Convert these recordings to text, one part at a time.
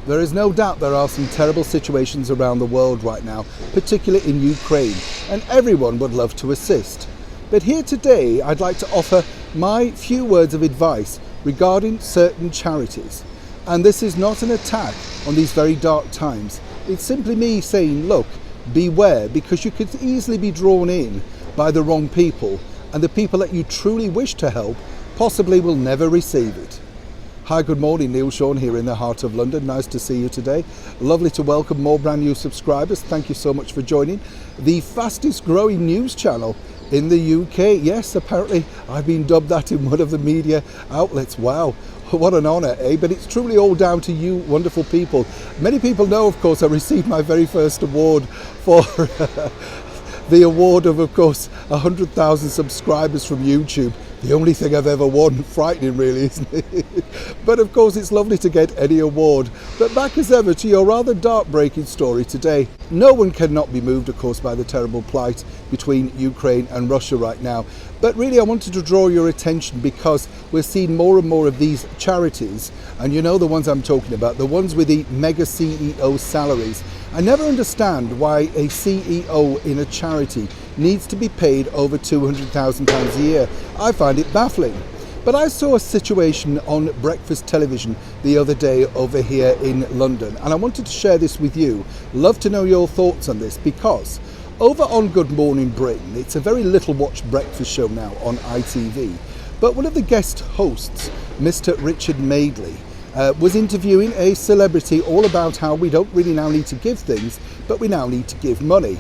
There is no doubt there are some terrible situations around the world right now, particularly in Ukraine, and everyone would love to assist. But here today, I'd like to offer my few words of advice regarding certain charities. And this is not an attack on these very dark times. It's simply me saying, look, beware, because you could easily be drawn in by the wrong people, and the people that you truly wish to help possibly will never receive it. Hi, good morning, Neil Sean here in the heart of London. Nice to see you today. Lovely to welcome more brand new subscribers. Thank you so much for joining the fastest growing news channel in the UK. Yes, apparently I've been dubbed that in one of the media outlets. Wow, what an honour, eh? But it's truly all down to you wonderful people. Many people know, of course, I received my very first award for the award of course, 100,000 subscribers from YouTube. The only thing I've ever won. Frightening, really, isn't it? But of course, it's lovely to get any award. But back as ever to your rather dark breaking story today. No one cannot be moved, of course, by the terrible plight between Ukraine and Russia right now. But really, I wanted to draw your attention because we're seeing more and more of these charities. And you know the ones I'm talking about, the ones with the mega CEO salaries. I never understand why a CEO in a charity needs to be paid over £200,000 a year. I find it baffling. But I saw a situation on breakfast television the other day over here in London, and I wanted to share this with you. Love to know your thoughts on this, because over on Good Morning Britain, it's a very little watched breakfast show now on ITV, but one of the guest hosts, Mr. Richard Madeley, was interviewing a celebrity all about how we don't really now need to give things, but we now need to give money.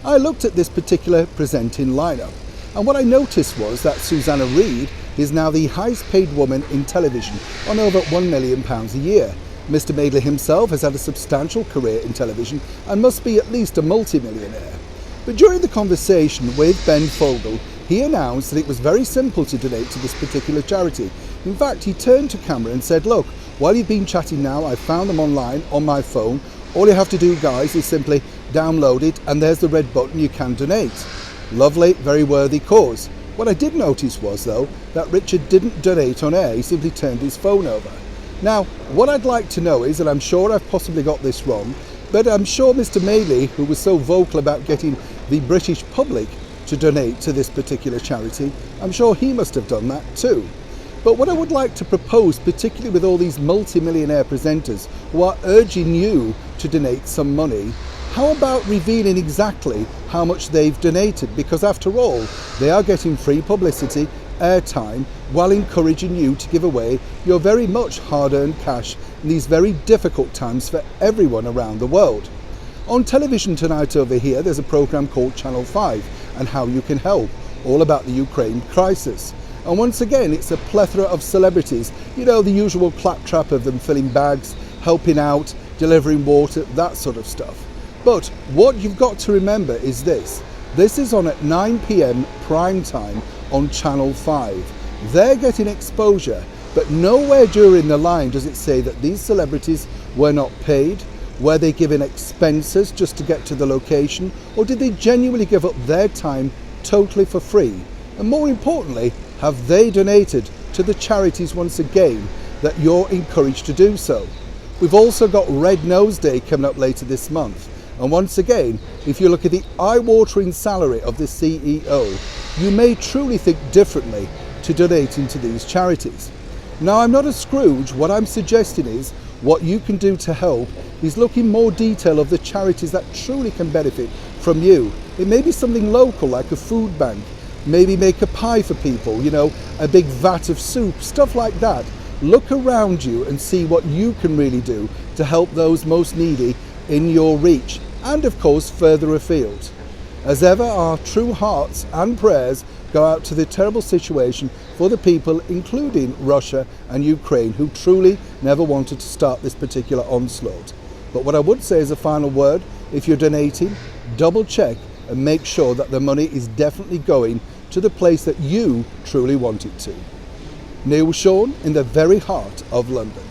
I looked at this particular presenting lineup, and what I noticed was that Susanna Reid is now the highest paid woman in television on over £1 million a year. Mr. Madeley himself has had a substantial career in television and must be at least a multi-millionaire. But during the conversation with Ben Fogle, he announced that it was very simple to donate to this particular charity. In fact, he turned to camera and said, look, while you've been chatting now, I found them online on my phone. All you have to do, guys, is simply download it, and there's the red button, you can donate. Lovely, very worthy cause. What I did notice was, though, that Richard didn't donate on air, he simply turned his phone over. Now, what I'd like to know is, and I'm sure I've possibly got this wrong, but I'm sure Mr. Madeley, who was so vocal about getting the British public to donate to this particular charity, I'm sure he must have done that too. But what I would like to propose, particularly with all these multi-millionaire presenters who are urging you to donate some money, how about revealing exactly how much they've donated? Because after all, they are getting free publicity, airtime, while encouraging you to give away your very much hard-earned cash in these very difficult times for everyone around the world. On television tonight over here, there's a programme called Channel 5 and How You Can Help, all about the Ukraine crisis. And once again, it's a plethora of celebrities, you know, the usual claptrap of them filling bags, helping out, delivering water, that sort of stuff. But what you've got to remember is this. This is on at 9 PM prime time on Channel 5. They're getting exposure, but nowhere during the line does it say that these celebrities were not paid. Were they given expenses just to get to the location, or did they genuinely give up their time totally for free? And more importantly, have they donated to the charities once again that you're encouraged to do so? We've also got Red Nose Day coming up later this month. And once again, if you look at the eye-watering salary of the CEO, you may truly think differently to donating to these charities. Now, I'm not a Scrooge. What I'm suggesting is what you can do to help is look in more detail of the charities that truly can benefit from you. It may be something local like a food bank, maybe make a pie for people, you know, a big vat of soup, stuff like that. Look around you and see what you can really do to help those most needy in your reach, and of course further afield. As ever, our true hearts and prayers go out to the terrible situation for the people, including Russia and Ukraine, who truly never wanted to start this particular onslaught. But what I would say as a final word, if you're donating, double check and make sure that the money is definitely going to the place that you truly want it to. Neil Sean in the very heart of London.